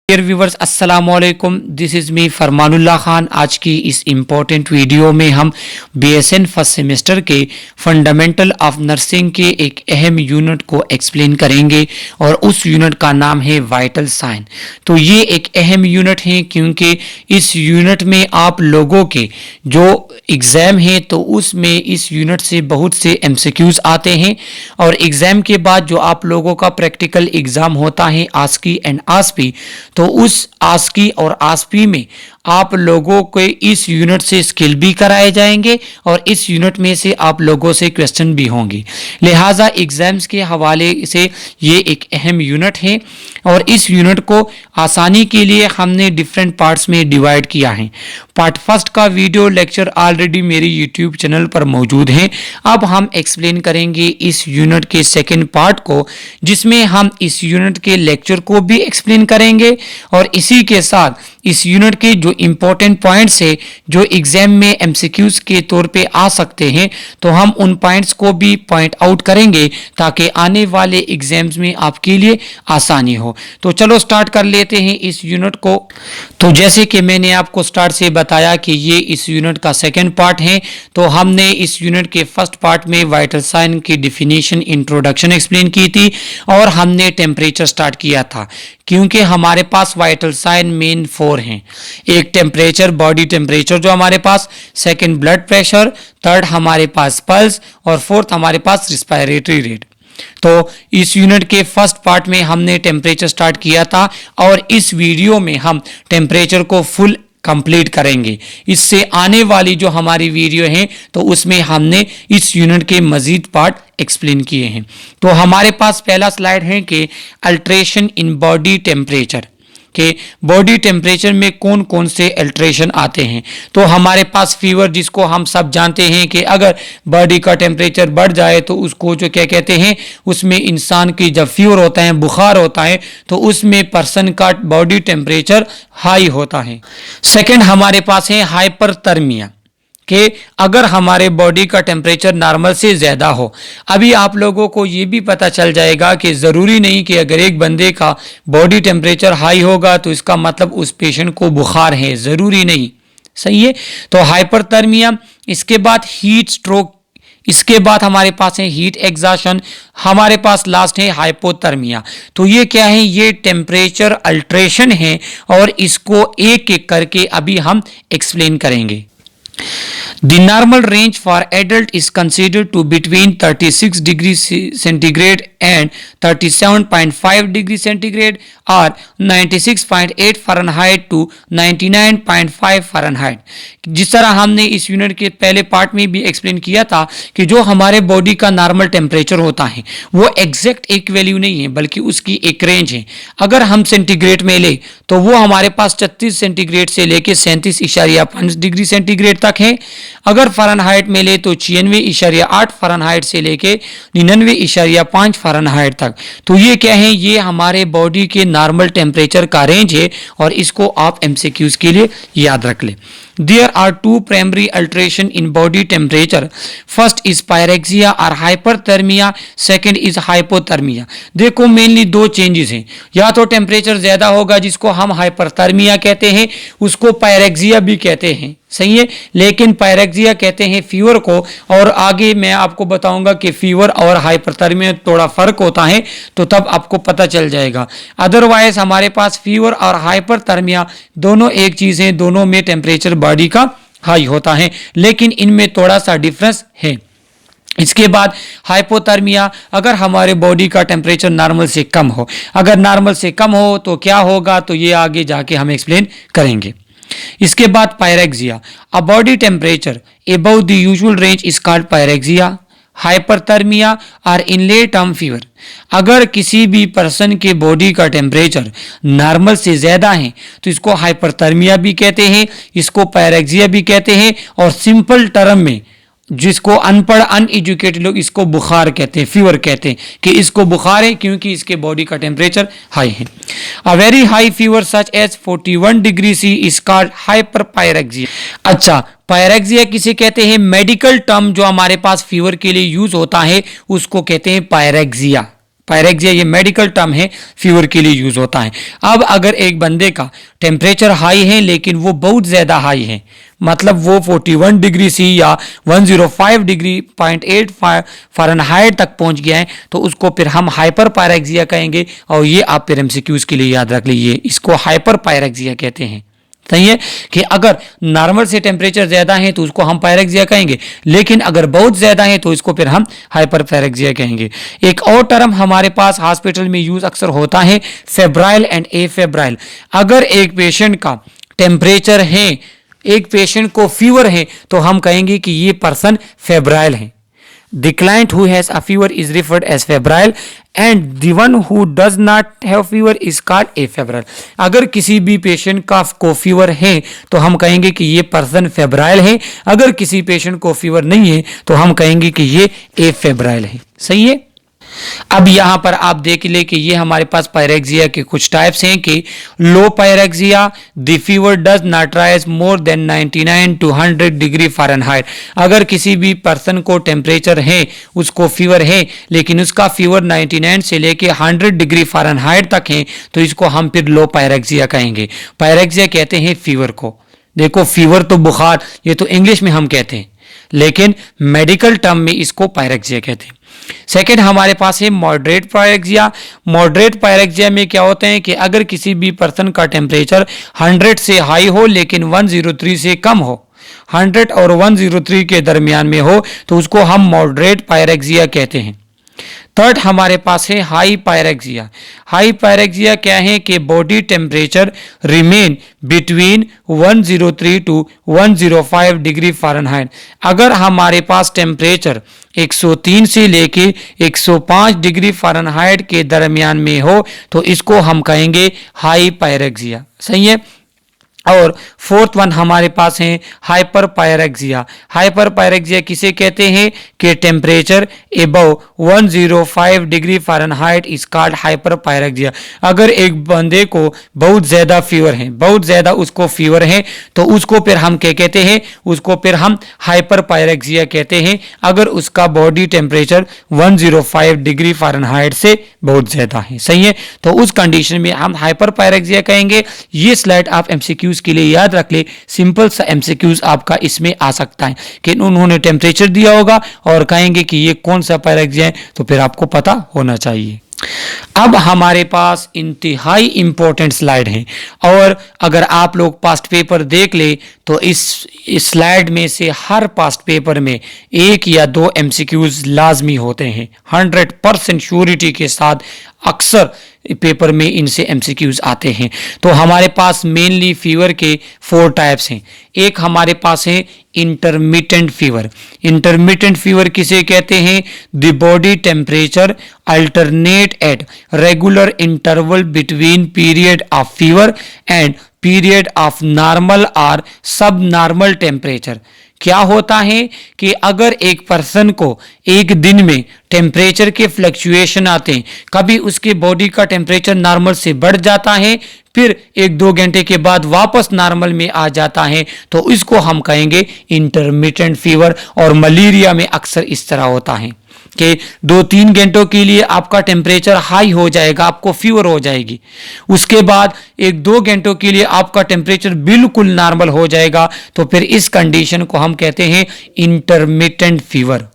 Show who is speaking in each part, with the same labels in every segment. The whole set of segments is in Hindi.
Speaker 1: डियर व्यूवर्स अस्सलाम वालेकुम, दिस इज़ मी फरमानुल्लाह खान। आज की इस इम्पोर्टेंट वीडियो में हम बीएसएन फर्स्ट सेमेस्टर के फंडामेंटल ऑफ नर्सिंग के एक अहम यूनिट को एक्सप्लेन करेंगे और उस यूनिट का नाम है वाइटल साइन। तो ये एक अहम यूनिट है क्योंकि इस यूनिट में आप लोगों के जो एग्ज़ाम है तो उसमें इस यूनिट से बहुत से एमसीक्यूज़ आते हैं और एग्ज़ाम के बाद जो आप लोगों का प्रैक्टिकल एग्ज़ाम होता है आस्की एंड आस्पी, तो उस आस्की और आस्पी में आप लोगों को इस यूनिट से स्किल भी कराए जाएंगे और इस यूनिट में से आप लोगों से क्वेश्चन भी होंगे। लिहाजा एग्जाम्स के हवाले से ये एक अहम यूनिट है और इस यूनिट को आसानी के लिए हमने डिफरेंट पार्ट्स में डिवाइड किया है। पार्ट फर्स्ट का वीडियो लेक्चर ऑलरेडी मेरी यूट्यूब चैनल पर मौजूद है। अब हम एक्सप्लेन करेंगे इस यूनिट के सेकेंड पार्ट को, जिसमें हम इस यूनिट के लेक्चर को भी एक्सप्लेन करेंगे और इसी के साथ इस यूनिट के जो इंपॉर्टेंट पॉइंट्स है जो एग्जाम में एमसीक्यूज के तौर पे आ सकते हैं, तो हम उन पॉइंट्स को भी पॉइंट आउट करेंगे ताकि आने वाले एग्जाम्स में आपके लिए आसानी हो। तो चलो स्टार्ट कर लेते हैं इस यूनिट को। तो जैसे कि मैंने आपको स्टार्ट से बताया कि ये इस यूनिट का सेकेंड पार्ट है, तो हमने इस यूनिट के फर्स्ट पार्ट में वाइटल साइन की डिफिनीशन इंट्रोडक्शन एक्सप्लेन की थी और हमने टेम्परेचर स्टार्ट किया था क्योंकि हमारे पास वाइटल साइन मेन 4 हैं। एक टेम्परेचर, बॉडी टेम्परेचर जो हमारे पास, सेकंड ब्लड प्रेशर, थर्ड हमारे पास पल्स और फोर्थ हमारे पास रिस्पायरेटरी रेट। तो इस यूनिट के फर्स्ट पार्ट में हमने टेम्परेचर स्टार्ट किया था और इस वीडियो में हम टेम्परेचर को फुल कंप्लीट करेंगे। इससे आने वाली जो हमारी वीडियो है तो उसमें हमने इस यूनिट के मजीद पार्ट एक्सप्लेन किए हैं। तो हमारे पास पहला स्लाइड है कि अल्ट्रेशन इन बॉडी टेम्परेचर के बॉडी टेम्परेचर में कौन कौन से अल्ट्रेशन आते हैं। तो हमारे पास फीवर, जिसको हम सब जानते हैं कि अगर बॉडी का टेम्परेचर बढ़ जाए तो उसको जो क्या कहते हैं, उसमें इंसान की जब फीवर होता है, बुखार होता है, तो उसमें पर्सन का बॉडी टेम्परेचर हाई होता है। सेकंड हमारे पास है हाइपरथर्मिया कि अगर हमारे बॉडी का टेम्परेचर नॉर्मल से ज़्यादा हो। अभी आप लोगों को ये भी पता चल जाएगा कि ज़रूरी नहीं कि अगर एक बंदे का बॉडी टेम्परेचर हाई होगा तो इसका मतलब उस पेशेंट को बुखार है, ज़रूरी नहीं। सही है। तो हाइपरथर्मिया, इसके बाद हीट स्ट्रोक, इसके बाद हमारे पास है हीट एग्जॉशन, हमारे पास लास्ट है हाइपोथर्मिया। तो ये क्या है, ये टेम्परेचर अल्ट्रेशन है और इसको एक एक करके अभी हम एक्सप्लेन करेंगे। The normal range for adult is considered to between 36 degrees centigrade and 37.5 degrees centigrade or 96.8 Fahrenheit to 99.5 Fahrenheit। जिस तरह हमने इस यूनिट के पहले पार्ट में भी एक्सप्लेन किया था कि जो हमारे बॉडी का नॉर्मल टेम्परेचर होता है वो एग्जैक्ट एक वैल्यू नहीं है बल्कि उसकी एक रेंज है। अगर हम सेंटीग्रेड में ले तो वो हमारे पास 36 सेंटीग्रेड से लेके 37.5 डिग्री सेंटीग्रेड तक है। अगर फ़ारेनहाइट में ले तो 96.8 फ़ारेनहाइट से लेके 99.5 फ़ारेनहाइट तक। तो ये क्या है, ये हमारे बॉडी के नॉर्मल टेम्परेचर का रेंज है और इसको आप एमसीक्यूज के लिए याद रख लें। There are two primary alteration in body temperature. First is pyrexia or hyperthermia. Second is hypothermia. देखो मेनली दो चेंजेस हैं। या तो टेम्परेचर ज़्यादा होगा जिसको हम हाइपरथर्मिया कहते हैं, उसको पायरेक्सिया भी कहते हैं। सही है। लेकिन पायरेक्सिया कहते हैं फीवर को, और आगे मैं आपको बताऊंगा कि फीवर और हाइपरथर्मिया थोड़ा फर्क होता है, तो तब आपको पता चल जाएगा। अदरवाइज हमारे पास फीवर और हाइपरथर्मिया दोनों एक चीज़ है, दोनों में टेम्परेचर बॉडी का हाई होता है, लेकिन इनमें थोड़ा सा डिफरेंस है। इसके बाद हाइपोथर्मिया, अगर हमारे बॉडी का टेम्परेचर नॉर्मल से कम हो। अगर नॉर्मल से कम हो तो क्या होगा, तो ये आगे जाके हम एक्सप्लेन करेंगे। इसके बाद pyrexia, a body temperature above the usual range is called pyrexia. Hyperthermia और इनले टर्म फीवर, अगर किसी भी पर्सन के बॉडी का टेम्परेचर नॉर्मल से ज़्यादा है तो इसको हाइपरथर्मिया भी कहते हैं, इसको पायरेक्सिया भी कहते हैं, और सिंपल टर्म में जिसको अनपढ़ अनएजुकेटेड लोग इसको बुखार कहते हैं, फीवर कहते हैं कि इसको बुखार है क्योंकि इसके बॉडी का टेम्परेचर हाई है। A very high fever such as 41 degree C is called hyperpyrexia. अच्छा, पायरेक्सिया किसे कहते हैं? मेडिकल टर्म जो हमारे पास फीवर के लिए यूज होता है उसको कहते हैं पायरेक्सिया। पायरेक्सिया ये मेडिकल टर्म है, फीवर के लिए यूज होता है। अब अगर एक बंदे का टेम्परेचर हाई है लेकिन वो बहुत ज्यादा हाई है, मतलब वो 41 डिग्री सी या 105 डिग्री 0.8 फ़ारेनहाइट तक पहुंच गया है, तो उसको फिर हम हाइपर पायरेक्सिया कहेंगे। और ये आप फिर एमसीक्यूज के लिए याद रख लीजिए, इसको हाइपर पायरेक्सिया कहते हैं। सही है कि अगर नॉर्मल से टेम्परेचर ज्यादा है तो उसको हम पायरेक्सिया कहेंगे, लेकिन अगर बहुत ज्यादा है तो इसको फिर हम हाइपर पायरेक्सिया कहेंगे। एक और टर्म हमारे पास हॉस्पिटल में यूज अक्सर होता है, फेब्राइल एंड एफेब्राइल। अगर एक पेशेंट का टेम्परेचर है, एक पेशेंट को फीवर है, तो हम कहेंगे कि ये पर्सन फेब्राइल है। The client who has a fever is referred as febrile and the one who does not have fever is called afebrile। अगर किसी भी पेशेंट का को फीवर है तो हम कहेंगे कि ये पर्सन फेब्राइल है, अगर किसी पेशेंट को फीवर नहीं है तो हम कहेंगे कि ये एफेब्राइल है। सही है। अब यहां पर आप देख ले कि ये हमारे पास पायरेक्सिया के कुछ टाइप्स हैं कि low pyrexia, the fever does not rise more than 99 to 100 degree Fahrenheit. अगर किसी भी पर्सन को टेम्परेचर है, उसको फीवर है, लेकिन उसका फीवर 99 से लेके 100 डिग्री फ़ारेनहाइट तक है, तो इसको हम फिर लो पायरेक्सिया कहेंगे। पायरेक्सिया कहते हैं फीवर को। देखो फीवर तो बुखार, ये तो इंग्लिश में हम कहते हैं, लेकिन मेडिकल टर्म में इसको पायरेक्सिया कहते हैं। सेकेंड हमारे पास है मॉडरेट पायरेक्सिया। मॉडरेट पायरेक्सिया में क्या होता है कि अगर किसी भी पर्सन का टेम्परेचर 100 से हाई हो लेकिन 103 से कम हो, 100 और 103 के दरमियान में हो, तो उसको हम मॉडरेट पायरेक्सिया कहते हैं। थर्ड हमारे पास है हाई पायरेक्सिया। हाई पायरेक्सिया क्या है कि body temperature remain between 103 to 105 degree Fahrenheit. अगर हमारे पास टेम्परेचर 103 से लेके 105 डिग्री फ़ारेनहाइट के दरमियान में हो तो इसको हम कहेंगे हाई पायरेक्सिया। सही है। और फोर्थ वन हमारे पास है हाइपर पायरेक्सिया। हाइपर पायरेक्सिया किसे कहते हैं कि temperature above 105 degree Fahrenheit is called hyper pyrexia. अगर एक बंदे को बहुत ज़्यादा फीवर है, बहुत ज़्यादा उसको फीवर है, तो उसको फिर हम क्या कहते हैं, उसको फिर हम हाइपर पायरेक्सिया कहते हैं, अगर उसका बॉडी टेम्परेचर 105 डिग्री फ़ारेनहाइट से बहुत ज़्यादा है। सही है। तो उस कंडीशन में हम हाइपर पायरेक्सिया कहेंगे। ये स्लाइड आप एमसीक्यूज के लिए याद रख ले, सिंपल सा एमसीक्यूज आपका इसमें आ सकता है कि उन्होंने टेम्परेचर दिया होगा और कहेंगे कि ये कौन सा पायरेक्सिया है, तो फिर आपको पता होना चाहिए। अब हमारे पास इंतहाई इंपॉर्टेंट स्लाइड है, और अगर आप लोग पास्ट पेपर देख ले तो इस स्लाइड में से हर पास्ट पेपर में एक या दो एमसीक्यूज लाजमी होते हैं। 100% श्योरिटी के साथ अक्सर पेपर में इनसे एमसीक्यूज आते हैं। तो हमारे पास मेनली फीवर के 4 टाइप्स हैं। एक हमारे पास है इंटरमिटेंट फीवर। इंटरमिटेंट फीवर किसे कहते हैं? The body temperature alternate at regular interval between period of fever and period of normal और सब नॉर्मल टेम्परेचर। क्या होता है कि अगर एक पर्सन को एक दिन में टेम्परेचर के फ्लक्चुएशन आते हैं, कभी उसके बॉडी का टेम्परेचर नॉर्मल से बढ़ जाता है, फिर 1-2 घंटे के बाद वापस नॉर्मल में आ जाता है, तो इसको हम कहेंगे इंटरमिटेंट फीवर। और मलेरिया में अक्सर इस तरह होता है कि 2-3 घंटों के लिए आपका टेम्परेचर हाई हो जाएगा, आपको फीवर हो जाएगी, उसके बाद 1-2 घंटों के लिए आपका टेम्परेचर बिल्कुल नॉर्मल हो जाएगा, तो फिर इस कंडीशन को हम कहते हैं इंटरमिटेंट फीवर।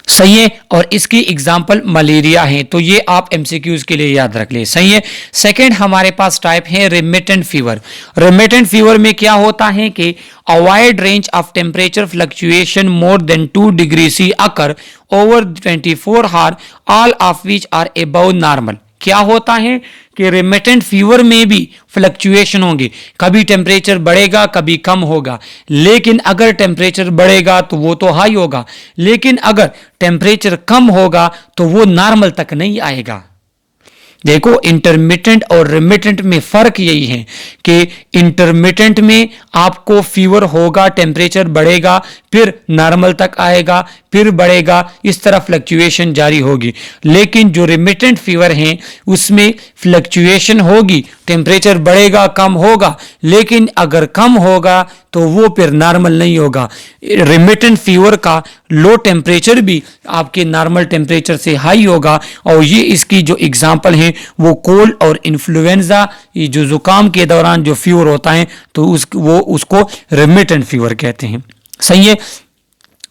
Speaker 1: सही है। और इसकी एग्जाम्पल मलेरिया है, तो ये आप एमसीक्यूज के लिए याद रख ले। सही है। सेकेंड हमारे पास टाइप है रेमिटेंट फीवर। रेमिटेंट फीवर में क्या होता है कि a wide range of temperature fluctuation more than 2 degrees C occur over 24 hours, all of which are above normal। क्या होता है कि रेमिटेंट फीवर में भी फ्लक्चुएशन होंगे, कभी टेम्परेचर बढ़ेगा कभी कम होगा, लेकिन अगर टेम्परेचर बढ़ेगा तो वो तो हाई होगा, लेकिन अगर टेम्परेचर कम होगा तो वो नॉर्मल तक नहीं आएगा। देखो इंटरमिटेंट और रेमिटेंट में फर्क यही है कि इंटरमिटेंट में आपको फीवर होगा, टेम्परेचर बढ़ेगा, फिर नॉर्मल तक आएगा, फिर बढ़ेगा, इस तरह फ्लक्चुएशन जारी होगी। लेकिन जो रिमिटेंट फीवर हैं उसमें फ्लक्चुएशन होगी, टेम्परेचर बढ़ेगा कम होगा, लेकिन अगर कम होगा तो वो फिर नॉर्मल नहीं होगा। रिमिटेंट फीवर का लो टेम्परेचर भी आपके नॉर्मल टेम्परेचर से हाई होगा, और ये इसकी जो एग्जांपल हैं वो कोल्ड और इन्फ्लुएंजा, ये जो जुकाम के दौरान जो फीवर होता है तो वो उसको रिमिटेंट फीवर कहते हैं। सही है।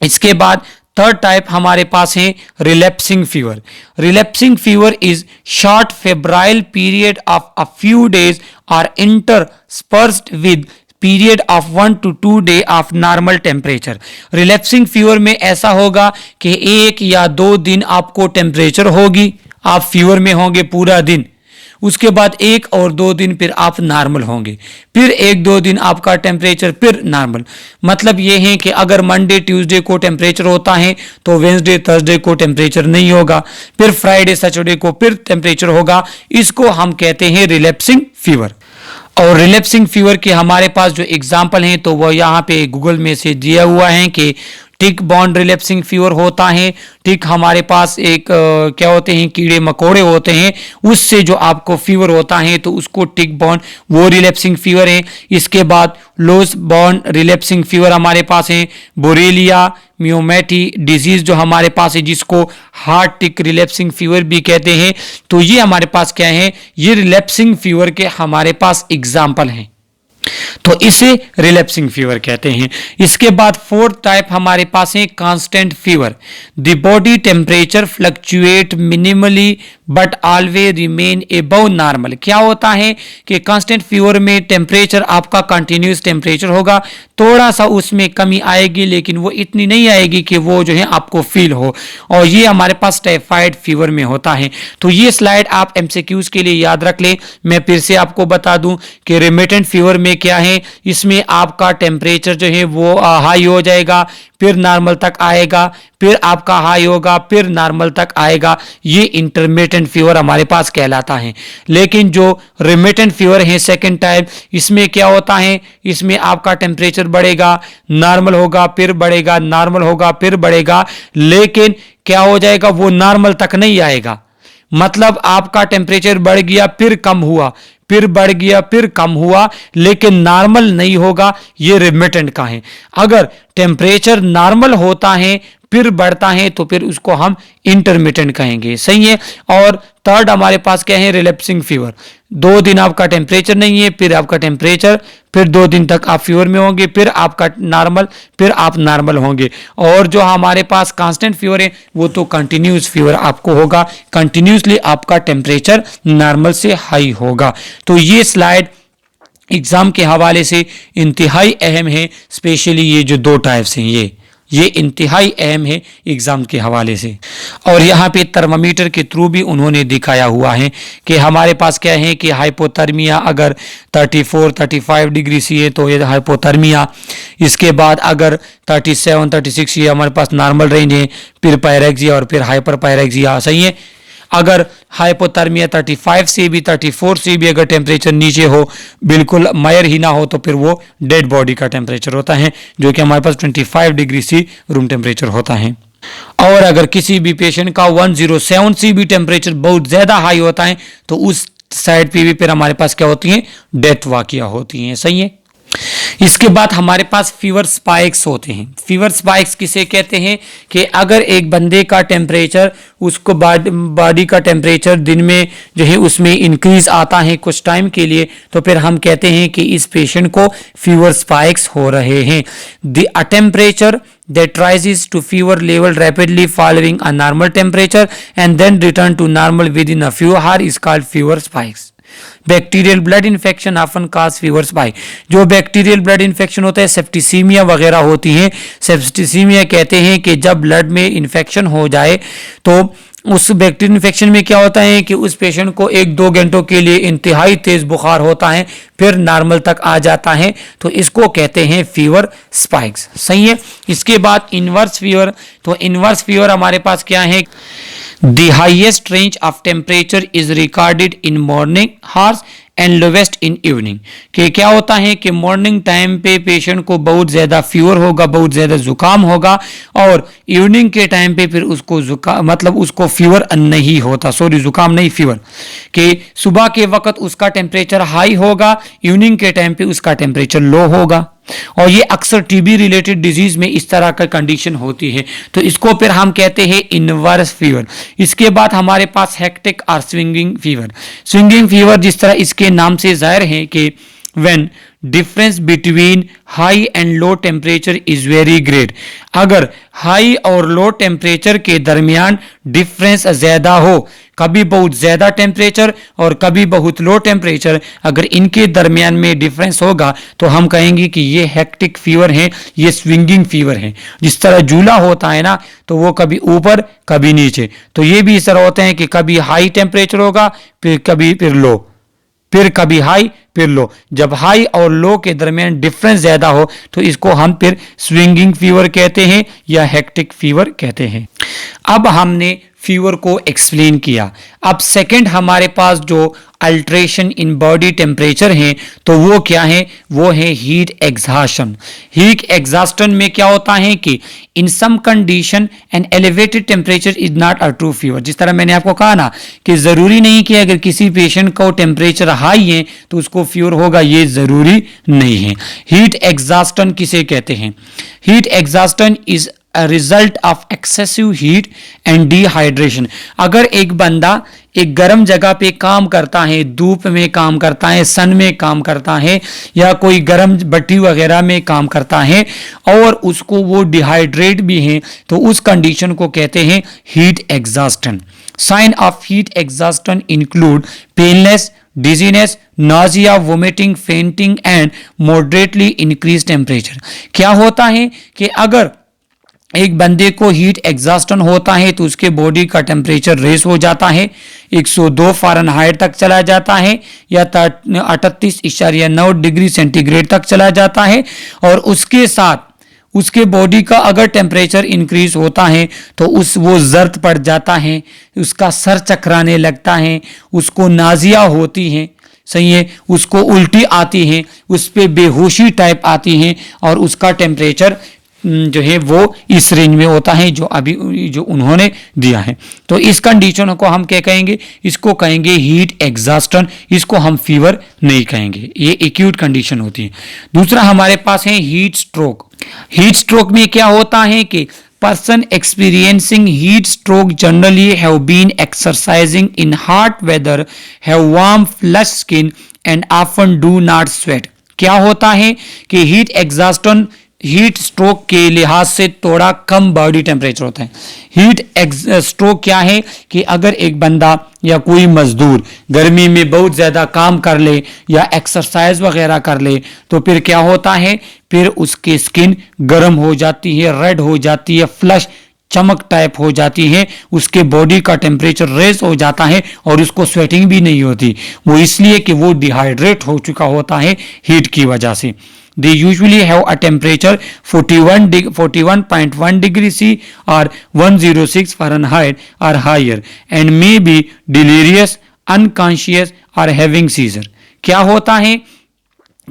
Speaker 1: इसके बाद थर्ड टाइप हमारे पास है relapsing fever. Relapsing fever is short febrile period of a few days are interspersed with period of 1 to 2 day of normal temperature. Relapsing fever में ऐसा होगा कि 1 या 2 दिन आपको टेम्परेचर होगी, आप फीवर में होंगे पूरा दिन, उसके बाद 1 और 2 दिन फिर आप नॉर्मल होंगे, फिर 1-2 दिन आपका टेम्परेचर फिर नॉर्मल। मतलब ये है कि अगर मंडे ट्यूसडे को टेम्परेचर होता है तो वेंसडे थर्सडे को टेम्परेचर नहीं होगा, फिर फ्राइडे सैटरडे को फिर टेम्परेचर होगा। इसको हम कहते हैं रिलैप्सिंग फीवर। और रिलैप्सिंग फीवर के हमारे पास जो एग्जाम्पल हैं तो वह यहाँ पे गूगल में से दिया हुआ है कि टिक बॉर्न रिलैप्सिंग फीवर होता है। टिक हमारे पास एक क्या होते हैं, कीड़े मकोड़े होते हैं, उससे जो आपको फीवर होता है तो उसको टिक बॉर्न वो रिलैप्सिंग फीवर है। इसके बाद लोस बॉर्न रिलैप्सिंग फीवर हमारे पास है। बोरेलिया म्यूमेटी डिजीज जो हमारे पास है जिसको हार्ट टिक रिलैप्सिंग फीवर भी कहते हैं। तो ये हमारे पास क्या है, ये रिलैप्सिंग फीवर के हमारे पास एग्जाम्पल हैं, तो इसे रिलैप्सिंग फीवर कहते हैं। इसके बाद फोर्थ टाइप हमारे पास है constant fever. The body temperature fluctuate minimally but always remain above normal. क्या होता है कि कांस्टेंट फीवर में टेम्परेचर आपका कंटिन्यूस टेम्परेचर होगा, थोड़ा सा उसमें कमी आएगी लेकिन वो इतनी नहीं आएगी कि वो जो है आपको फील हो, और ये हमारे पास टाइफाइड फीवर में होता है। तो ये स्लाइड आप एमसीक्यूज के लिए याद रख लें। मैं फिर से आपको बता दूं कि रिमिटेंट फीवर में क्या है, इसमें आपका टेम्परेचर जो है वो हाई हो जाएगा, फिर नॉर्मल तक आएगा, फिर आपका हाई होगा, फिर नॉर्मल तक आएगा। ये इंटरमिटेंट फीवर हमारे पास कहलाता है। लेकिन जो रिमिटेंट फीवर है सेकंड टाइप, इसमें क्या होता है, इसमें आपका टेम्परेचर बढ़ेगा, नॉर्मल होगा, फिर बढ़ेगा, नॉर्मल होगा, फिर बढ़ेगा, लेकिन क्या हो जाएगा, वो नॉर्मल तक नहीं आएगा। मतलब आपका टेम्परेचर बढ़ गया फिर कम हुआ, फिर बढ़ गया फिर कम हुआ, लेकिन नॉर्मल नहीं होगा। ये रिमिटेंट का है। अगर टेम्परेचर नॉर्मल होता है फिर बढ़ता है तो फिर उसको हम इंटरमिटेंट कहेंगे। सही है। और थर्ड हमारे पास क्या है, रिलैप्सिंग फीवर। 2 दिन आपका टेम्परेचर नहीं है, फिर आपका टेम्परेचर, फिर 2 दिन तक आप फीवर में होंगे, फिर आपका नॉर्मल, फिर आप नॉर्मल होंगे। और जो हमारे पास कांस्टेंट फीवर है वो तो कंटिन्यूस फीवर आपको होगा, कंटिन्यूसली आपका टेम्परेचर नॉर्मल से हाई होगा। तो ये स्लाइड एग्जाम के हवाले से इंतहाई अहम है, स्पेशली ये जो 2 टाइप्स हैं ये इंतहाई अहम है एग्जाम के हवाले से। और यहाँ पे थर्मामीटर के थ्रू भी उन्होंने दिखाया हुआ है कि हमारे पास क्या है कि हाइपोथर्मिया अगर 34-35 डिग्री सी है तो ये हाइपोथर्मिया। इसके बाद अगर 37-36 ये हमारे पास नॉर्मल रेंज है, फिर पायरेक्सिया और फिर हाइपर पायरेक्सिया। सही है। अगर हाइपोथर्मिया 35 से भी 34 से भी अगर टेम्परेचर नीचे हो, बिल्कुल मायर ही ना हो, तो फिर वो डेड बॉडी का टेम्परेचर होता है, जो कि हमारे पास 25 डिग्री सी रूम टेम्परेचर होता है। और अगर किसी भी पेशेंट का 107 से भी टेम्परेचर बहुत ज़्यादा हाई होता है तो उस साइड पे भी फिर हमारे पास क्या होती है, डेथ वाक़िया होती हैं। सही है। इसके बाद हमारे पास फीवर स्पाइक्स होते हैं। फीवर स्पाइक्स किसे कहते हैं कि अगर एक बंदे का टेम्परेचर, उसको बॉडी का टेम्परेचर दिन में जो है उसमें इंक्रीज आता है कुछ टाइम के लिए, तो फिर हम कहते हैं कि इस पेशेंट को फीवर स्पाइक्स हो रहे हैं। The temperature that rises to fever level rapidly following a normal temperature and then return to normal within a few hours is called fever spikes. Bacterial blood infection often cause fever spike. जो बैक्टीरियल ब्लड इन्फेक्शन होता है, सेप्टिसीमिया वगैरह होती हैं, सेप्टिसीमिया कहते हैं कि जब ब्लड में इन्फेक्शन हो जाए तो उस बैक्टीरियल इन्फेक्शन में क्या होता है कि उस पेशेंट को 1-2 घंटों के लिए इंतहाई तेज बुखार होता है, फिर नॉर्मल तक आ जाता है, तो इसको कहते हैं फीवर स्पाइक्स। सही है। इसके बाद इनवर्स फीवर। तो इनवर्स फीवर हमारे पास क्या है, The highest range of temperature is recorded in morning hours and lowest in evening. कि क्या होता है कि मॉर्निंग टाइम पे पेशेंट को बहुत ज़्यादा फीवर होगा, बहुत ज़्यादा जुकाम होगा, और इवनिंग के टाइम पे फिर उसको जुकाम मतलब उसको फीवर नहीं होता, सॉरी जुकाम नहीं फीवर। कि सुबह के वक्त उसका टेम्परेचर हाई होगा, इवनिंग के टाइम पे उसका टेम्परेचर लो होगा। और ये अक्सर टीबी रिलेटेड डिजीज में इस तरह का कंडीशन होती है, तो इसको फिर हम कहते हैं इनवर्स फीवर। इसके बाद हमारे पास हेक्टिक और स्विंगिंग फीवर। स्विंगिंग फीवर जिस तरह इसके नाम से जाहिर है कि when difference between high and low temperature is very great, अगर हाई और लो टेम्परेचर के दरमियान डिफरेंस ज्यादा हो, कभी बहुत ज्यादा टेम्परेचर और कभी बहुत लो टेम्परेचर, अगर इनके दरमियान में डिफरेंस होगा तो हम कहेंगे कि ये हेक्टिक फीवर है, ये स्विंगिंग फीवर है। जिस तरह झूला होता है ना, तो वो कभी ऊपर कभी नीचे, तो ये भी इस तरह होते हैं कि कभी हाई टेम्परेचर होगा, फिर लो, फिर कभी हाई फिर लो। जब हाई और लो के दरमियान डिफरेंस ज्यादा हो तो इसको हम फिर स्विंगिंग फीवर कहते हैं या हेक्टिक फीवर कहते हैं। अब हमने फीवर को एक्सप्लेन किया। अब सेकंड हमारे पास जो अल्ट्रेशन इन बॉडी टेम्परेचर है तो वो क्या है, वो है हीट एग्जॉशन। हीट एग्जॉशन में क्या होता है कि in some condition an elevated temperature is not a true fever. जिस तरह मैंने आपको कहा ना कि जरूरी नहीं कि अगर किसी पेशेंट को टेम्परेचर हाई है तो उसको फीवर होगा, ये जरूरी नहीं है। हीट एग्जॉशन किसे कहते हैं? Heat exhaustion is a result of excessive heat and dehydration। अगर एक बंदा एक गर्म जगह पे काम करता है, धूप में काम करता है, सन में काम करता है, या कोई गर्म भट्टी वगैरह में काम करता है और उसको वो डिहाइड्रेट भी है, तो उस कंडीशन को कहते हैं heat exhaustion. Sign of heat exhaustion include paleness, dizziness, nausea, vomiting, fainting and moderately increase temperature. क्या होता है कि अगर एक बंदे को हीट एग्जॉशन होता है तो उसके बॉडी का टेम्परेचर रेस हो जाता है, 102 फ़ारेनहाइट तक चला जाता है या 38.9 डिग्री सेंटीग्रेड तक चला जाता है, और उसके साथ उसके बॉडी का अगर टेम्परेचर इंक्रीज होता है तो वो जर्द पड़ जाता है, उसका सर चकराने लगता है, उसको नाजिया होती है, सही है, उसको उल्टी आती है, उस पर बेहोशी टाइप आती है, और उसका टेम्परेचर जो है वो इस रेंज में होता है जो उन्होंने दिया है। तो इस कंडीशन को हम क्या कहेंगे? इसको कहेंगे हीट एग्जॉशन, इसको हम फीवर नहीं कहेंगे, ये एक्यूट कंडीशन होती है। दूसरा हमारे पास है हीट स्ट्रोक। हीट स्ट्रोक में क्या होता है कि person experiencing heat stroke generally have been exercising in hot weather, have warm flushed skin and often do not sweat। क्या होता है कि हीट एग्जॉशन हीट स्ट्रोक के लिहाज से थोड़ा कम बॉडी टेम्परेचर होता है। हीट स्ट्रोक क्या है कि अगर एक बंदा या कोई मजदूर गर्मी में बहुत ज़्यादा काम कर ले या एक्सरसाइज वगैरह कर ले तो फिर क्या होता है, फिर उसकी स्किन गर्म हो जाती है, रेड हो जाती है, फ्लश चमक टाइप हो जाती है, उसके बॉडी का टेम्परेचर रेज हो जाता है और उसको स्वेटिंग भी नहीं होती। वो इसलिए कि वो डिहाइड्रेट हो चुका होता है हीट की वजह से। They usually have a temperature 41.1 degree C or 106 Fahrenheit or higher and may be delirious, unconscious or having seizure। क्या होता है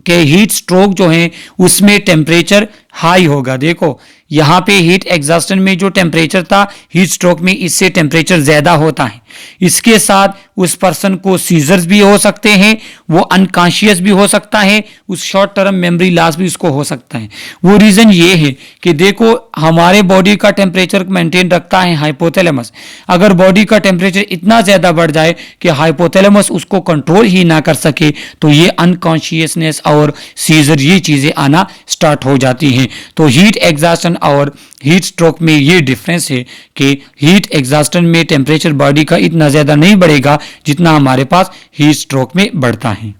Speaker 1: कि हीट स्ट्रोक जो है उसमें टेम्परेचर हाई होगा। देखो यहाँ पे हीट एग्जॉशन में जो टेम्परेचर था, हीट स्ट्रोक में इससे टेम्परेचर ज्यादा होता है। इसके साथ उस पर्सन को सीजर्स भी हो सकते हैं, वो अनकॉन्शियस भी हो सकता है, उस शॉर्ट टर्म मेमोरी लॉस भी उसको हो सकता है। वो रीजन ये है कि देखो हमारे बॉडी का टेम्परेचर मेंटेन रखता है हाइपोथैलेमस। अगर बॉडी का टेम्परेचर इतना ज्यादा बढ़ जाए कि हाइपोथैलेमस उसको कंट्रोल ही ना कर सके तो ये अनकॉन्शियसनेस और सीजर ये चीजें आना स्टार्ट हो जाती हैं। तो हीट एग्जॉशन और हीट स्ट्रोक में ये डिफरेंस है कि हीट एग्जॉशन में टेम्परेचर बॉडी का इतना ज्यादा नहीं बढ़ेगा जितना हमारे पास हीट स्ट्रोक में बढ़ता है।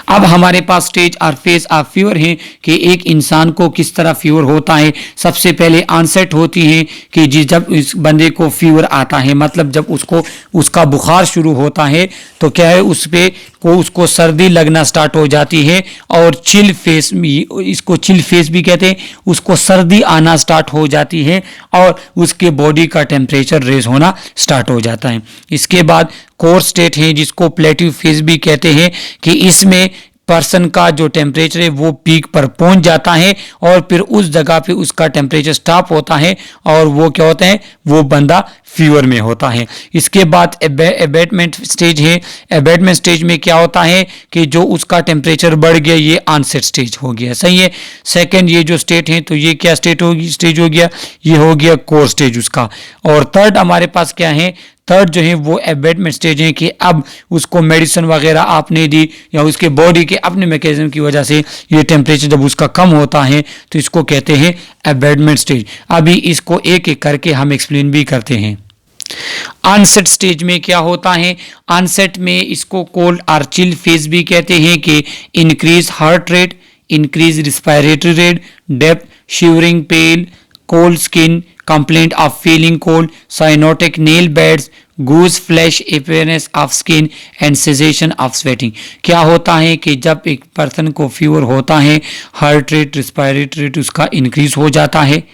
Speaker 1: अब हमारे पास स्टेज और फेज ऑफ फीवर है कि एक इंसान को किस तरह फीवर होता है। सबसे पहले ऑनसेट होती है कि जब इस बंदे को फीवर आता है, मतलब जब उसका बुखार शुरू होता है तो क्या है उसको सर्दी लगना स्टार्ट हो जाती है और चिल फेस, इसको चिल फेस भी कहते हैं, उसको सर्दी आना स्टार्ट हो जाती है और उसके बॉडी का टेम्परेचर रेज होना स्टार्ट हो जाता है। इसके बाद कोर स्टेट है जिसको प्लेटिव फेज भी कहते हैं कि इसमें पर्सन का जो टेम्परेचर है वो पीक पर पहुंच जाता है और फिर उस जगह पे उसका टेम्परेचर स्टॉप होता है और वो क्या होता है, वो बंदा फीवर में होता है। इसके बाद एबेटमेंट स्टेज है। एबेटमेंट स्टेज में क्या होता है कि जो उसका टेम्परेचर बढ़ गया, ये ऑनसेट स्टेज हो गया, सही है। सेकंड ये जो स्टेट है तो ये क्या स्टेज हो गया, ये हो गया कोर स्टेज उसका। और थर्ड हमारे पास क्या है, थर्ड जो है वो एबेटमेंट स्टेज है कि अब उसको मेडिसिन वगैरह आपने दी या उसके बॉडी के अपने मैकेनिज्म की वजह से ये टेम्परेचर जब उसका कम होता है तो इसको कहते हैं एबेटमेंट स्टेज। अभी इसको एक एक करके हम एक्सप्लेन भी करते हैं। ऑनसेट स्टेज में क्या होता है, ऑनसेट में इसको कोल्ड और चिल फेज भी कहते हैं कि increase heart rate, increase respiratory rate, depth, shivering, pale, cold skin, complaint of feeling cold, cyanotic nail beds, goose flesh appearance of skin and cessation of sweating। क्या होता है कि जब एक पर्सन को फीवर होता है, हार्ट रेट, रिस्पायरेटरी रेट उसका इंक्रीज हो जाता है,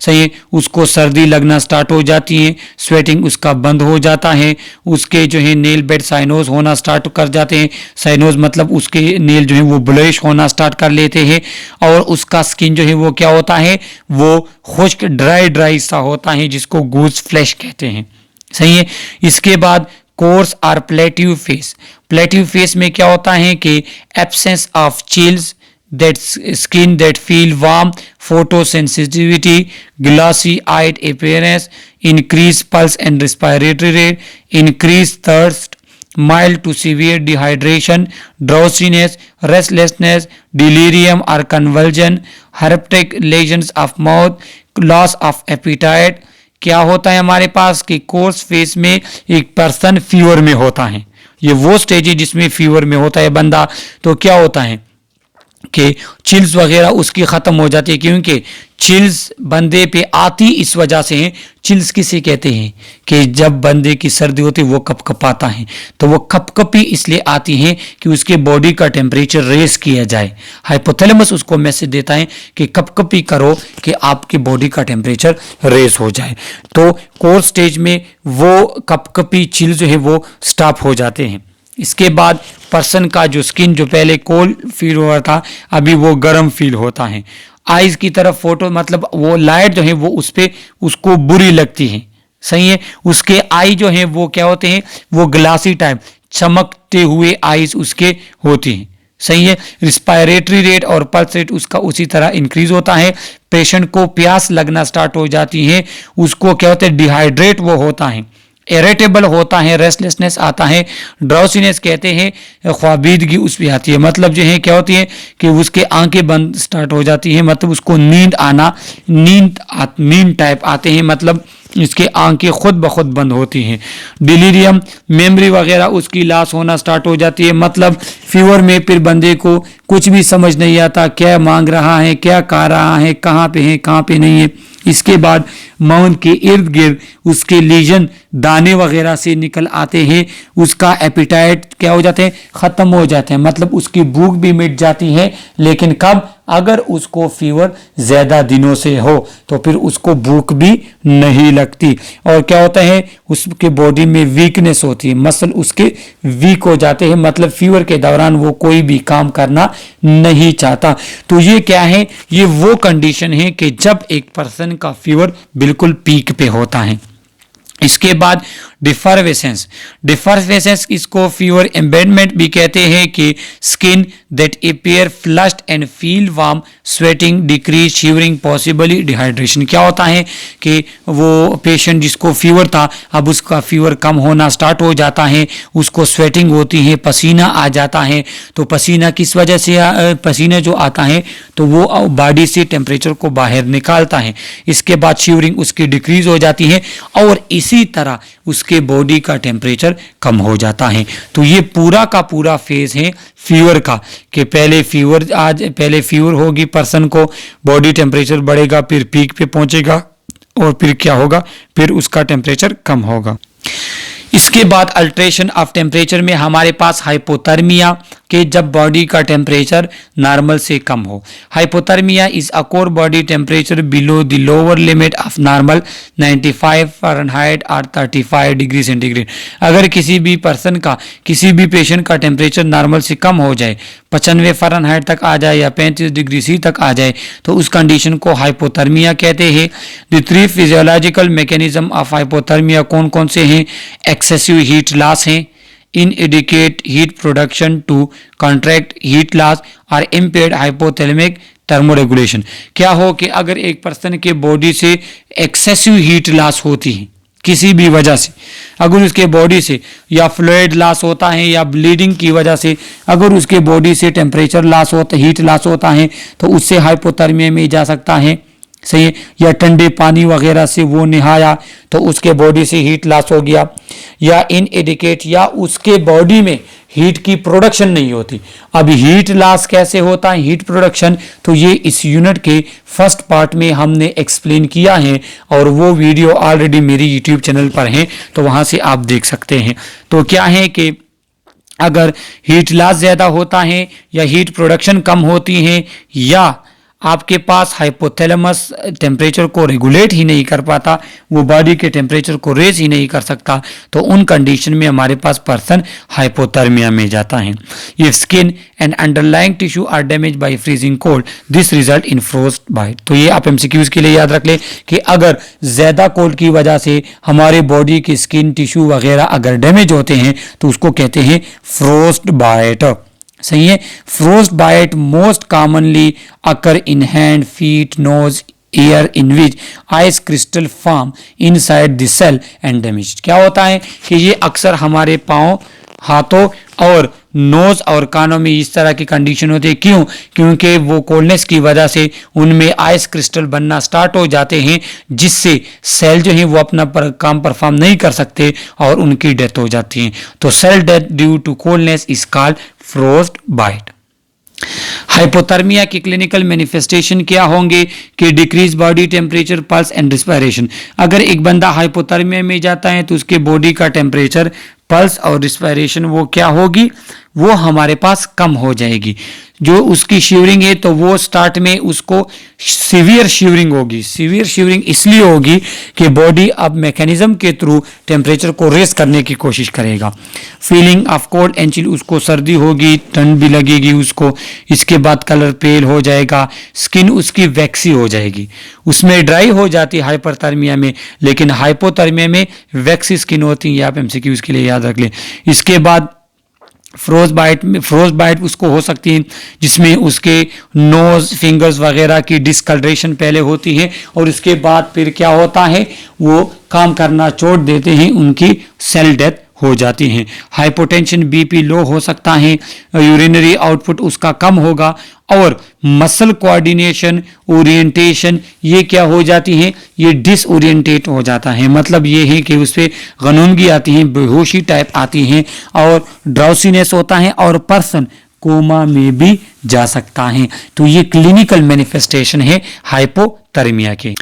Speaker 1: सही है, उसको सर्दी लगना स्टार्ट हो जाती है, स्वेटिंग उसका बंद हो जाता है, उसके जो है नेल बेड साइनोज होना स्टार्ट कर जाते हैं। साइनोज मतलब उसके नेल जो है वो ब्लैश होना स्टार्ट कर लेते हैं और उसका स्किन जो है वो क्या होता है, वो खुश्क ड्राई सा होता है जिसको गूज फ्लैश कहते हैं, सही है। इसके बाद कोर्स और प्लेटिव फेस। प्लेटिव फेस में क्या होता है कि absence of chills, that skin that feel warm, photosensitivity, glassy-eyed appearance, increased pulse and respiratory rate, increased thirst, mild to severe dehydration, drowsiness, restlessness, delirium or convulsion, herpetic lesions of mouth, loss of appetite। क्या होता है हमारे पास कि कोर्स फेस में एक पर्सन फीवर में होता है, ये वो स्टेज है जिसमें फीवर में होता है बंदा, तो क्या होता है कि चिल्स वगैरह उसकी ख़त्म हो जाती है, क्योंकि चिल्स बंदे पे आती इस वजह से हैं। चिल्स किसे कहते हैं कि जब बंदे की सर्दी होती है वो कपकपाता है, तो वो कपकपी इसलिए आती हैं कि उसके बॉडी का टेम्परेचर रेस किया जाए। हाइपोथैलेमस उसको मैसेज देता है कि कपकपी करो कि आपकी बॉडी का टेम्परेचर रेस हो जाए। तो कोर स्टेज में वो कपकपी चिल जो है वो स्टॉप हो जाते हैं। इसके बाद पर्सन का जो स्किन जो पहले कोल्ड फील हो रहा था अभी वो गर्म फील होता है। आइज की तरफ फोटो मतलब वो लाइट जो है वो उस पे उसको बुरी लगती है, सही है। उसके आई जो है वो क्या होते हैं, वो ग्लासी टाइप चमकते हुए आईज उसके होती हैं, सही है। रिस्पायरेटरी रेट और पल्स रेट उसका उसी तरह इंक्रीज होता है। पेशेंट को प्यास लगना स्टार्ट हो जाती है, उसको क्या होता है, डिहाइड्रेट वो होता है, इरिटेबल होता है, रेस्टलेसनेस आता है, ड्राउसीनेस कहते हैं, ख्वाबीदगी उस पर आती है, मतलब जो है क्या होती है कि उसके आंखें बंद स्टार्ट हो जाती हैं, मतलब उसको नींद आना, नींद टाइप आते हैं, मतलब इसके आंखें खुद ब खुद बंद होती हैं। डिलीरियम, मेमोरी वगैरह उसकी लॉस होना स्टार्ट हो जाती है, मतलब फीवर में फिर बंदे को कुछ भी समझ नहीं आता, क्या मांग रहा है, क्या कह रहा है, कहाँ पे है, कहाँ पे नहीं है। इसके बाद माउथ के इर्द गिर्द उसके लीजन दाने वगैरह से निकल आते हैं, उसका एपिटाइट क्या हो जाते हैं, ख़त्म हो जाते हैं, मतलब उसकी भूख भी मिट जाती है। लेकिन कब, अगर उसको फीवर ज़्यादा दिनों से हो तो फिर उसको भूख भी नहीं लगती। और क्या होता है, उसके बॉडी में वीकनेस होती है, मसल उसके वीक हो जाते हैं, मतलब फीवर के दौरान वो कोई भी काम करना नहीं चाहता। तो ये क्या है, ये वो कंडीशन है कि जब एक पर्सन का फीवर बिल्कुल पीक पे होता है। इसके बाद डिफरवेसेंस इसको फीवर एम्बेडमेंट भी कहते हैं कि skin that appear flushed and feel warm, sweating, decrease, shivering, possibly dehydration. क्या होता है कि वो पेशेंट जिसको फीवर था अब उसका फीवर कम होना स्टार्ट हो जाता है, उसको स्वेटिंग होती है, पसीना आ जाता है। तो पसीना किस वजह से पसीना जो आता है तो वो बॉडी से टेम्परेचर को बाहर निकालता है। इसके बाद शिवरिंग उसकी डिक्रीज हो जाती है और इसी तरह उसकी उसके बॉडी का टेम्परेचर कम हो जाता है। तो ये पूरा का पूरा फेज है फीवर का, कि पहले फीवर होगी, पर्सन को बॉडी टेम्परेचर बढ़ेगा, फिर पीक पे पहुंचेगा और फिर क्या होगा, फिर उसका टेम्परेचर कम होगा। इसके बाद अल्ट्रेशन ऑफ टेम्परेचर में हमारे पास हाइपोथर्मिया, कि जब बॉडी का टेम्परेचर नॉर्मल से कम हो। Hypothermia is acore body temperature below the lower limit of normal 95 Fahrenheit और 35 डिग्री सेंटीग्रेड। अगर किसी भी पर्सन का, किसी भी पेशेंट का टेम्परेचर नॉर्मल से कम हो जाए, 95 फ़ारेनहाइट तक आ जाए या 35 डिग्री सी तक आ जाए, तो उस कंडीशन को हाइपोथर्मिया कहते हैं। The 3 physiological mechanism of hypothermia कौन कौन से हैं? एक्सेसिव हीट लॉस है, inadequate heat production to contract heat loss और impaired hypothalamic thermoregulation। क्या हो कि अगर एक पर्सन के बॉडी से एक्सेसिव हीट लॉस होती है किसी भी वजह से, अगर उसके बॉडी से या फ्लूइड लॉस होता है या ब्लीडिंग की वजह से अगर उसके बॉडी से टेम्परेचर लॉस होता, हीट लॉस होता है, तो उससे हाइपोथर्मिया में जा सकता है। सही है। या ठंडे पानी वगैरह से वो नहाया तो उसके बॉडी से हीट लॉस हो गया, या इनएडिकेट, या उसके बॉडी में हीट की प्रोडक्शन नहीं होती। अब हीट लॉस कैसे होता है, हीट प्रोडक्शन, तो ये इस यूनिट के फर्स्ट पार्ट में हमने एक्सप्लेन किया है और वो वीडियो ऑलरेडी मेरी यूट्यूब चैनल पर है, तो वहां से आप देख सकते हैं। तो क्या है कि अगर हीट लॉस ज़्यादा होता है या हीट प्रोडक्शन कम होती है, या आपके पास हाइपोथैलेमस टेम्परेचर को रेगुलेट ही नहीं कर पाता, वो बॉडी के टेम्परेचर को रेज ही नहीं कर सकता, तो उन कंडीशन में हमारे पास पर्सन हाइपोथर्मिया में जाता है। If skin and underlying tissue are damage by freezing cold this result in frost bite. तो ये आप एमसीक्यूज के लिए याद रख ले कि अगर ज़्यादा कोल्ड की वजह से हमारे बॉडी की स्किन टिश्यू वगैरह अगर डैमेज होते हैं तो उसको कहते हैं फ्रोस्ट बाइट। सही है। Frost bite most commonly occur in hand, feet, nose, ear in which ice crystal form inside the cell and damage. क्या होता है कि ये अक्सर हमारे पाँव, हाथों और नोज और कानों में इस तरह की कंडीशन होती है। क्यों? क्योंकि वो कोल्डनेस की वजह से उनमें आइस क्रिस्टल बनना स्टार्ट हो जाते हैं, जिससे सेल जो है वो अपना काम परफॉर्म नहीं कर सकते और उनकी डेथ हो जाती है। तो cell death due to coldness is called frost bite. Hypothermia की क्लिनिकल मैनिफेस्टेशन क्या होंगे कि decrease body temperature, pulse and respiration. अगर एक बंदा हाइपोथर्मिया में जाता है तो उसके बॉडी का टेम्परेचर, पल्स और रिस्पायरेशन वो क्या होगी, वो हमारे पास कम हो जाएगी। जो उसकी शिवरिंग है तो वो स्टार्ट में उसको सीवियर शिवरिंग होगी। सीवियर शिवरिंग इसलिए होगी कि बॉडी अब मैकेनिज्म के थ्रू टेम्परेचर को रेस करने की कोशिश करेगा। Feeling of cold and chill, उसको सर्दी होगी, ठंड भी लगेगी उसको। इसके बाद कलर पेल हो जाएगा, स्किन उसकी वैक्सी हो जाएगी। उसमें ड्राई हो जाती है हाइपरथर्मिया में, लेकिन हाइपोथर्मिया में वैक्सी स्किन होती है। आप एमसीक्यूज के लिए याद रख लें। इसके बाद फ्रोस्ट बाइट उसको हो सकती है जिसमें उसके नोज, फिंगर्स वगैरह की डिस्कलरेशन पहले होती है और उसके बाद फिर क्या होता है, वो काम करना छोड़ देते हैं, उनकी सेल डेथ हो जाती हैं। हाइपोटेंशन, बीपी लो हो सकता है, यूरिनरी आउटपुट उसका कम होगा और मसल कोऑर्डिनेशन, ओरिएंटेशन ये क्या हो जाती है, ये डिसओरिएंटेट हो जाता है। मतलब ये है कि उस पर गनूनगी आती है, बेहोशी टाइप आती हैं और ड्राउसीनेस होता है और पर्सन कोमा में भी जा सकता है। तो ये क्लिनिकल मैनिफेस्टेशन है हाइपोथर्मिया के।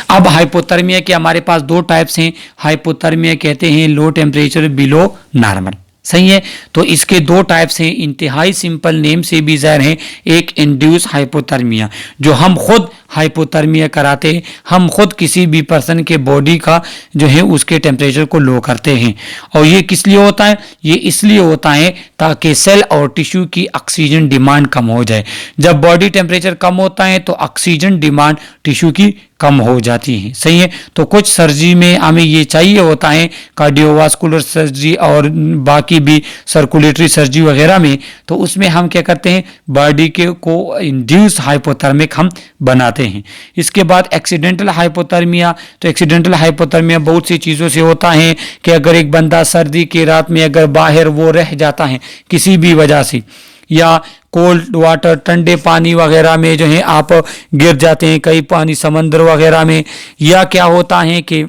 Speaker 1: अब हाइपोथर्मिया के हमारे पास दो टाइप्स हैं। हाइपोथर्मिया कहते हैं लो टेम्परेचर बिलो नॉर्मल। सही है। तो इसके दो टाइप्स हैं, इंतहाई सिंपल नेम से भी ज़ाहिर है। एक इंड्यूस हाइपोथर्मिया, जो हम खुद हाइपोथर्मिया कराते हैं, हम खुद किसी भी पर्सन के बॉडी का जो है उसके टेम्परेचर को लो करते हैं। और ये किस लिए होता है, ये इसलिए होता है ताकि सेल और टिश्यू की ऑक्सीजन डिमांड कम हो जाए। जब बॉडी टेम्परेचर कम होता है तो ऑक्सीजन डिमांड टिश्यू की कम हो जाती है। सही है। तो कुछ सर्जरी में हमें ये चाहिए होता है, कार्डियोवास्कुलर सर्जरी और बाकी भी सर्कुलेटरी सर्जरी वगैरह में, तो उसमें हम क्या करते हैं, बॉडी के को इंड्यूस हाइपोथर्मिक हम बनाते हैं। इसके बाद एक्सीडेंटल हाइपोथर्मिया, तो एक्सीडेंटल हाइपोथर्मिया बहुत सी चीज़ों से होता है कि अगर एक बंदा सर्दी की रात में अगर बाहर वो रह जाता है किसी भी वजह से, या कोल्ड वाटर, ठंडे पानी वगैरह में जो है आप गिर जाते हैं, कई पानी समंदर वगैरह में, या क्या होता है कि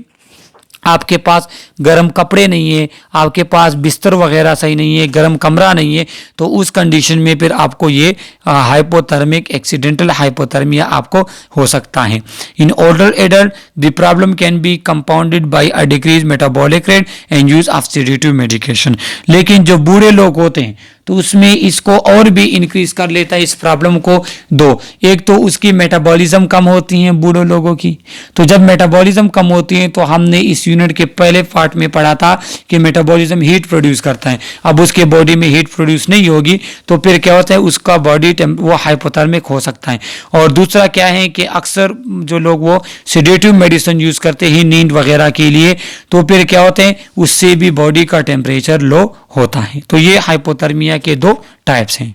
Speaker 1: आपके पास गर्म कपड़े नहीं है, आपके पास बिस्तर वगैरह सही नहीं है, गर्म कमरा नहीं है, तो उस कंडीशन में फिर आपको ये हाइपोथर्मिक एक्सीडेंटल हाइपोथर्मिया आपको हो सकता है। In older adult the problem can be compounded by a decrease metabolic rate and use of sedative medication. लेकिन जो बूढ़े लोग होते हैं तो उसमें इसको और भी इंक्रीज कर लेता है इस प्रॉब्लम को दो। एक तो उसकी मेटाबॉलिज्म कम होती है बूढ़े लोगों की, तो जब मेटाबॉलिज्म कम होती है तो हमने इस यूनिट के पहले पार्ट में पढ़ा था कि मेटाबॉलिज्म हीट प्रोड्यूस करता है। अब उसके बॉडी में हीट प्रोड्यूस नहीं होगी तो फिर क्या होता है, उसका बॉडी वो हाइपोथर्मिक हो सकता है। और दूसरा क्या है कि अक्सर जो लोग वो सेडेटिव मेडिसिन यूज करते हैं नींद वगैरह के लिए, तो फिर क्या होते हैं, उससे भी बॉडी का टेम्परेचर लो होता है। तो ये हाइपोथर्मिया के दो टाइप्स हैं।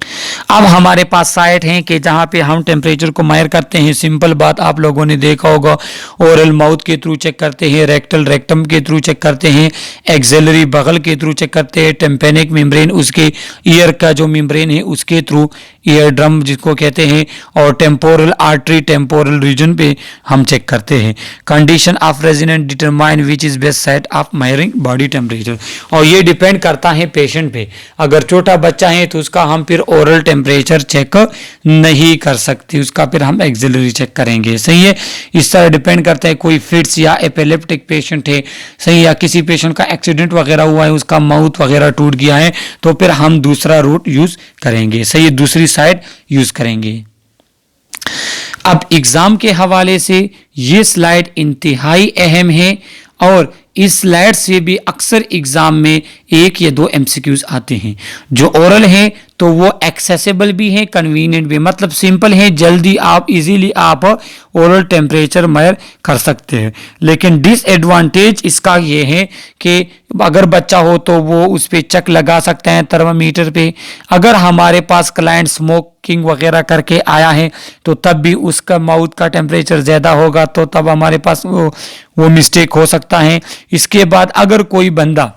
Speaker 1: अब हमारे पास साइट हैं कि जहाँ पे हम टेम्परेचर को मेजर करते हैं। सिंपल बात आप लोगों ने देखा होगा, ओरल माउथ के थ्रू चेक करते हैं, रेक्टल रेक्टम के थ्रू चेक करते हैं, एक्सेलरी बगल के थ्रू चेक करते हैं, टेम्पेनिक मेम्ब्रेन उसके ईयर का जो मेम्ब्रेन है उसके थ्रू, ईयर ड्रम जिसको कहते हैं, और टेम्पोरल आर्टरी टेम्पोरल रीजन पे हम चेक करते हैं। Condition of resident determine which is best set of measuring body temperature. और ये डिपेंड करता है पेशेंट पे। अगर छोटा बच्चा है तो उसका हम फिर ओरल टेम्परेचर चेक नहीं कर सकते, उसका फिर हम एक्सिलरी चेक करेंगे। सही है, इस तरह डिपेंड करता है। कोई फिट्स या एपिलेप्टिक पेशेंट है, सही, या किसी पेशेंट का एक्सीडेंट वगैरह हुआ है, उसका माउथ वगैरह टूट गया है, तो फिर हम दूसरा रूट यूज करेंगे। सही है, दूसरी साइड यूज करेंगे। अब एग्जाम के हवाले से ये स्लाइड इंतहाई अहम है और इस स्लाइड से भी अक्सर एग्जाम में एक या दो एमसीक्यूज आते हैं। जो ओरल है तो वो एक्सेसिबल भी है, कन्वीनियंट भी, मतलब सिंपल है, जल्दी आप इजीली आप ओरल टेम्परेचर मेजर कर सकते हैं। लेकिन डिसएडवांटेज इसका ये है कि अगर बच्चा हो तो वो उस पर चेक लगा सकते हैं थर्मामीटर पे। अगर हमारे पास क्लाइंट स्मोकिंग वगैरह करके आया है तो तब भी उसका माउथ का टेम्परेचर ज़्यादा होगा, तो तब हमारे पास वो मिस्टेक हो सकता है। इसके बाद अगर कोई बंदा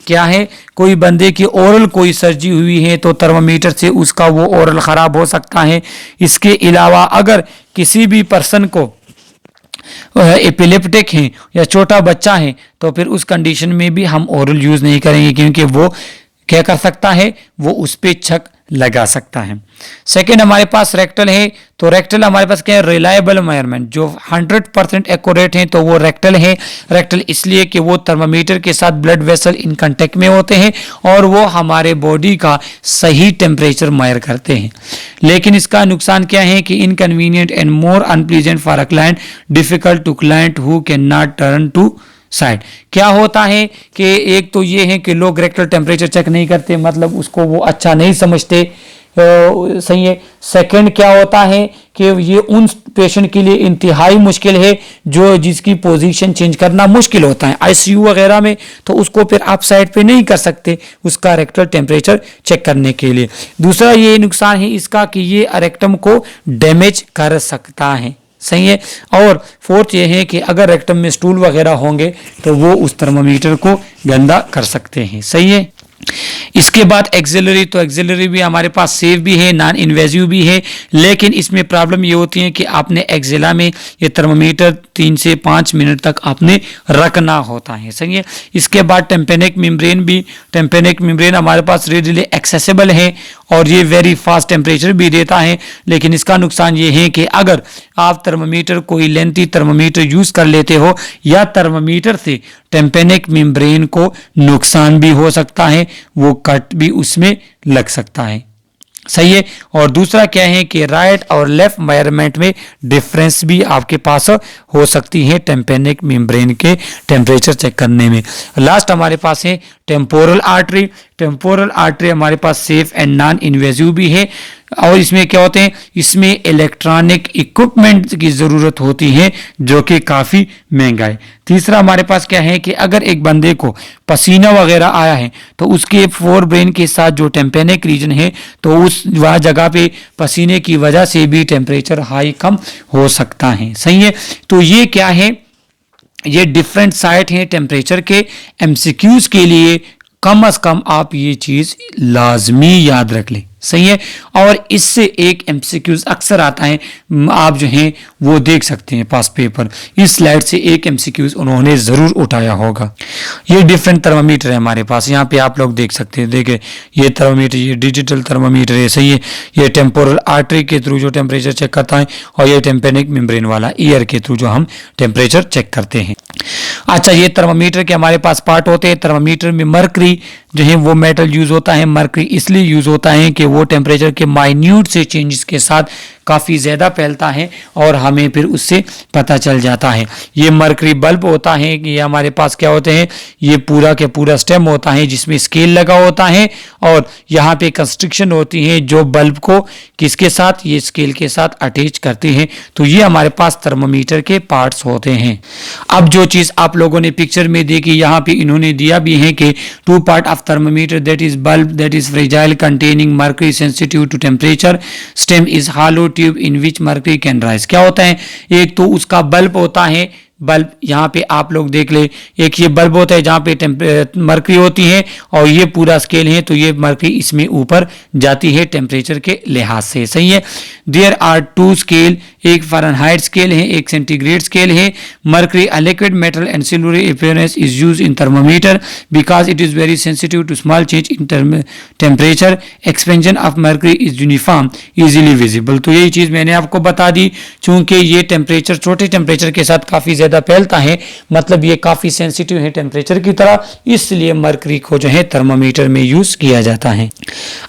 Speaker 1: क्या है, कोई बंदे की ओरल कोई सर्जरी हुई है तो थर्मामीटर से उसका वो ओरल ख़राब हो सकता है। इसके अलावा अगर किसी भी पर्सन को एपिलेप्टिक है या छोटा बच्चा है तो फिर उस कंडीशन में भी हम ओरल यूज़ नहीं करेंगे, क्योंकि वो क्या कर सकता है, वो उस पर चक लगा सकता है। सेकेंड हमारे पास रेक्टल है, तो रेक्टल हमारे पास क्या है, रिलायबल मेजरमेंट जो 100% एक्यूरेट है तो वो रेक्टल है। रेक्टल इसलिए कि वो थर्मामीटर के साथ ब्लड वेसल इन कांटेक्ट में होते हैं और वो हमारे बॉडी का सही टेम्परेचर मेजर करते हैं। लेकिन इसका नुकसान क्या है कि inconvenient and more unpleasant for a client, difficult to client who can not turn to side. क्या होता है कि एक तो ये है कि लोग रेक्टल टेम्परेचर चेक नहीं करते, मतलब उसको वो अच्छा नहीं समझते, सही है। सेकंड क्या होता है कि ये उन पेशेंट के लिए इंतहाई मुश्किल है जो जिसकी पोजीशन चेंज करना मुश्किल होता है आईसीयू वगैरह में, तो उसको फिर आप साइड पे नहीं कर सकते उसका रेक्टल टेम्परेचर चेक करने के लिए। दूसरा ये नुकसान है इसका कि ये रेक्टम को डैमेज कर सकता है, सही है। और फोर्थ ये है कि अगर रेक्टम में स्टूल वगैरह होंगे तो वो उस थर्मामीटर को गंदा कर सकते हैं, सही है। इसके बाद एक्सिलरी, तो एक्सिलरी भी हमारे पास सेफ भी है, नॉन इन्वेजिव भी है, लेकिन इसमें प्रॉब्लम ये होती है कि आपने एक्सिला में ये थर्मामीटर 3 से 5 मिनट तक आपने रखना होता है, सही है। इसके बाद टेम्पेनिक मेम्ब्रेन भी, टेम्पेनिक मेम्ब्रेन हमारे पास रेडिली एक्सेसिबल है और ये वेरी फास्ट टेम्परेचर भी देता है, लेकिन इसका नुकसान ये है कि अगर आप थर्मामीटर कोई लेंथी थर्मामीटर यूज कर लेते हो या थर्मामीटर से टेम्पेनिक मेम्ब्रेन को नुकसान भी हो सकता है, वो कट भी उसमें लग सकता है, सही है। और दूसरा क्या है कि राइट और लेफ्ट मेजरमेंट में डिफरेंस भी आपके पास हो सकती है टेम्पेनिक मेम्ब्रेन के टेम्परेचर चेक करने में। लास्ट हमारे पास है टेम्पोरल आर्टरी। टेम्पोरल आर्टरी हमारे पास सेफ एंड नॉन इन्वेजिव भी है और इसमें क्या होते हैं, इसमें इलेक्ट्रॉनिक इक्विपमेंट की ज़रूरत होती है जो कि काफ़ी महंगा है। तीसरा हमारे पास क्या है कि अगर एक बंदे को पसीना वगैरह आया है तो उसके फोर ब्रेन के साथ जो टेम्पेनिक रीजन है तो उस वह जगह पे पसीने की वजह से भी टेम्परेचर हाई कम हो सकता है, सही है। तो ये क्या है, ये डिफरेंट साइट हैं टेम्परेचर के। एमसीक्यूज के लिए कम अज कम आप ये चीज लाजमी याद रख लें, सही है। और इससे एक एमसीक्यूज अक्सर आता है, आप जो हैं वो देख सकते हैं पास पेपर, इस स्लाइड से एक एमसीक्यूज उन्होंने जरूर उठाया होगा। ये डिफरेंट थर्मामीटर है हमारे पास, यहाँ पे आप लोग देख सकते हैं, देखे ये थर्मामीटर, ये डिजिटल थर्मामीटर है, सही है। ये टेम्पोरल आर्टरी के थ्रू जो टेम्परेचर चेक करता है, और ये टेम्पेनिक मेम्ब्रेन वाला ईयर के थ्रू जो हम टेम्परेचर चेक करते हैं। अच्छा, ये थर्मामीटर के हमारे पास पार्ट होते हैं। थर्मामीटर में मरकरी जो है वो मेटल यूज होता है। मरकरी इसलिए यूज होता है कि वो टेम्परेचर के माइन्यूट से चेंजेस के साथ काफ़ी ज़्यादा फैलता है और हमें फिर उससे पता चल जाता है। ये मरकरी बल्ब होता है कि ये हमारे पास क्या होते हैं, ये पूरा के पूरा स्टेम होता है जिसमें स्केल लगा होता है और यहाँ पे कंस्ट्रिक्शन होती है जो बल्ब को किसके साथ, ये स्केल के साथ अटैच करती है। तो ये हमारे पास थर्मामीटर के पार्ट्स होते हैं। अब जो चीज़ आप लोगों ने पिक्चर में देखी, यहाँ पे इन्होंने दिया भी है कि 2 part of thermometer, that is bulb that is fragile containing mercury sensitive to temperature, stem is hollow tube in which mercury can rise। क्या होता है, एक तो उसका बल्ब होता है, बल्ब यहाँ पे आप लोग देख ले, एक ये बल्ब होता है जहाँ पे मरकरी होती है और ये पूरा स्केल है, तो ये मरकरी इसमें ऊपर जाती है टेम्परेचर के लिहाज से, सही है। देयर आर 2 स्केल, एक फ़ारेनहाइट स्केल है, एक सेंटीग्रेड स्केल है। Mercury a liquid metal and silvery appearance is use in thermometer because it is very sensitive to small change in temperature. Expansion of mercury is uniform easily visible. तो यही चीज़ मैंने आपको बता दी, चूंकि ये टेम्परेचर छोटे टेम्परेचर के साथ काफ़ी ज़्यादा फैलता है, मतलब ये काफ़ी सेंसिटिव है टेम्परेचर की तरह, इसलिए मरकरी को जो है थर्मोमीटर में यूज़ किया जाता है।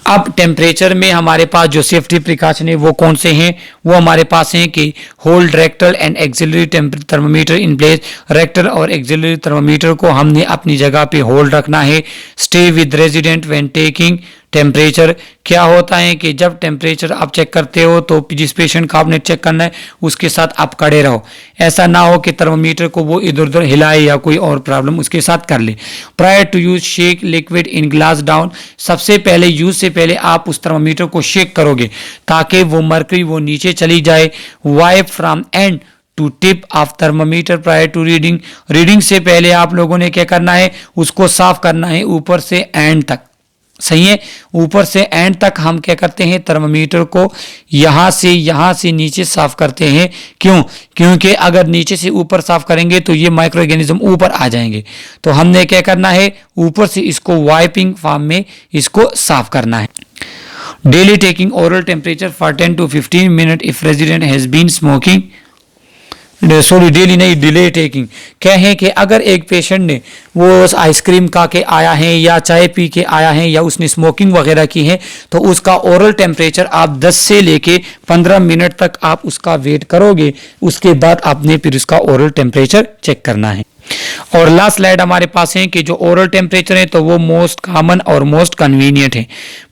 Speaker 1: अब टेम्परेचर में हमारे पास जो सेफ्टी प्रिकॉशन है वो कौन से हैं, वो हमारे पास हैं कि hold rectal and axillary thermometer in place. Rectal और एक्सिलरी थर्मोमीटर को हमने अपनी जगह पे होल्ड रखना है। Stay with resident when taking temperature. क्या होता है कि जब टेम्परेचर आप चेक करते हो तो जिस पेशेंट का आपने चेक करना है उसके साथ आप खड़े रहो, ऐसा ना हो कि थर्मोमीटर को वो इधर उधर हिलाए या कोई और प्रॉब्लम उसके साथ कर ले। Prior to use shake liquid in glass down. सबसे पहले यूज से पहले आप उस थर्मोमीटर को शेक करोगे ताकि वो मरकरी वो नीचे चली जाए। Wipe from end to tip of thermometer prior to reading. Reading से पहले आप लोगों ने क्या करना है, उसको साफ करना है ऊपर से एंड तक, सही है। ऊपर से एंड तक हम क्या करते हैं, थर्मोमीटर को यहाँ से नीचे साफ करते हैं। क्यों? क्योंकि अगर नीचे से ऊपर साफ करेंगे तो ये माइक्रो ऑर्गेनिज्म ऊपर आ जाएंगे। तो हमने क्या करना है, ऊपर से इसको वाइपिंग फॉर्म में इसको साफ करना है। Daily taking oral temperature for 10 to 15 minute if resident has been smoking, sorry daily नहीं, डिले टेकिंग। क्या है कि अगर एक पेशेंट ने वो आइसक्रीम खा के आया है या चाय पी के आया है या उसने स्मोकिंग वगैरह की है तो उसका ओरल टेम्परेचर आप 10 से लेके 15 मिनट तक आप उसका वेट करोगे, उसके बाद आपने फिर उसका ओरल टेम्परेचर चेक करना है। और लास्ट स्लाइड हमारे पास है कि जो ओरल टेम्परेचर है तो वो मोस्ट कॉमन और मोस्ट कन्वीनियंट है,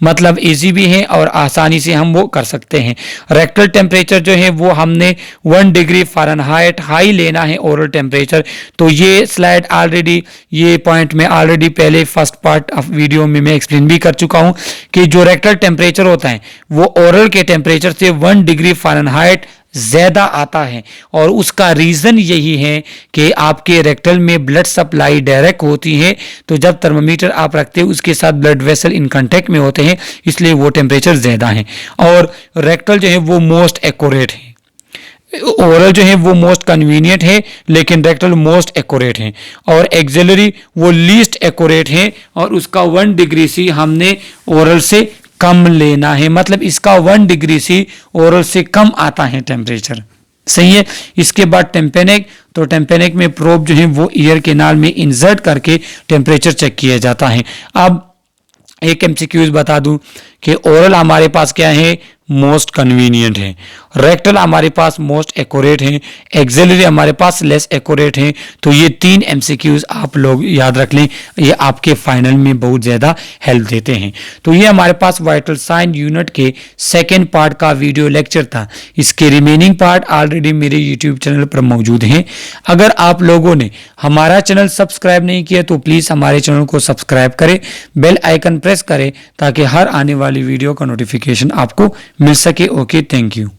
Speaker 1: मतलब इजी भी है और आसानी से हम वो कर सकते हैं। रेक्टल टेम्परेचर जो है वो हमने 1 डिग्री फ़ारेनहाइट हाई लेना है ओरल टेम्परेचर। तो ये स्लाइड ऑलरेडी, ये पॉइंट में ऑलरेडी पहले फर्स्ट पार्ट ऑफ वीडियो में मैं एक्सप्लेन भी कर चुका हूँ कि जो रेक्टल टेम्परेचर होता है वो ओरल के टेम्परेचर से 1 डिग्री फ़ारेनहाइट ज़्यादा आता है। और उसका रीज़न यही है कि आपके रेक्टल में ब्लड सप्लाई डायरेक्ट होती है, तो जब थर्मोमीटर आप रखते हैं उसके साथ ब्लड वेसल इन कांटेक्ट में होते हैं, इसलिए वो टेम्परेचर ज़्यादा है। और रेक्टल जो है वो मोस्ट एक्यूरेट है, ओरल जो है वो मोस्ट कन्वीनियंट है लेकिन रेक्टल मोस्ट एक्यूरेट है, और एक्सिलरी वो लीस्ट एक्यूरेट है और उसका 1 डिग्री सी हमने ओरल से कम लेना है, मतलब इसका 1 डिग्री सी ओरल से कम आता है टेम्परेचर, सही है। इसके बाद टेम्पेनिक, तो टेम्पेनिक में प्रोब जो है वो ईयर केनाल में इंसर्ट करके टेम्परेचर चेक किया जाता है। अब एक एमसीक्यूज बता दूं कि ओरल हमारे पास क्या है, मोस्ट कन्वीनियंट है, रेक्टल हमारे पास मोस्ट एक्यूरेट है, एक्सिलरी हमारे पास लेस एक्यूरेट है। तो ये 3 एमसीक्यूज आप लोग याद रख लें, ये आपके फाइनल में बहुत ज़्यादा हेल्प देते हैं। तो ये हमारे पास वाइटल साइन यूनिट के सेकेंड पार्ट का वीडियो लेक्चर था। इसके रिमेनिंग पार्ट ऑलरेडी मेरे यूट्यूब चैनल पर मौजूद हैं। अगर आप लोगों ने हमारा चैनल सब्सक्राइब नहीं किया तो प्लीज़ हमारे चैनल को सब्सक्राइब करें, बेल आइकन प्रेस करें ताकि हर आने वाली वीडियो का नोटिफिकेशन आपको मिल सके। Okay, thank you.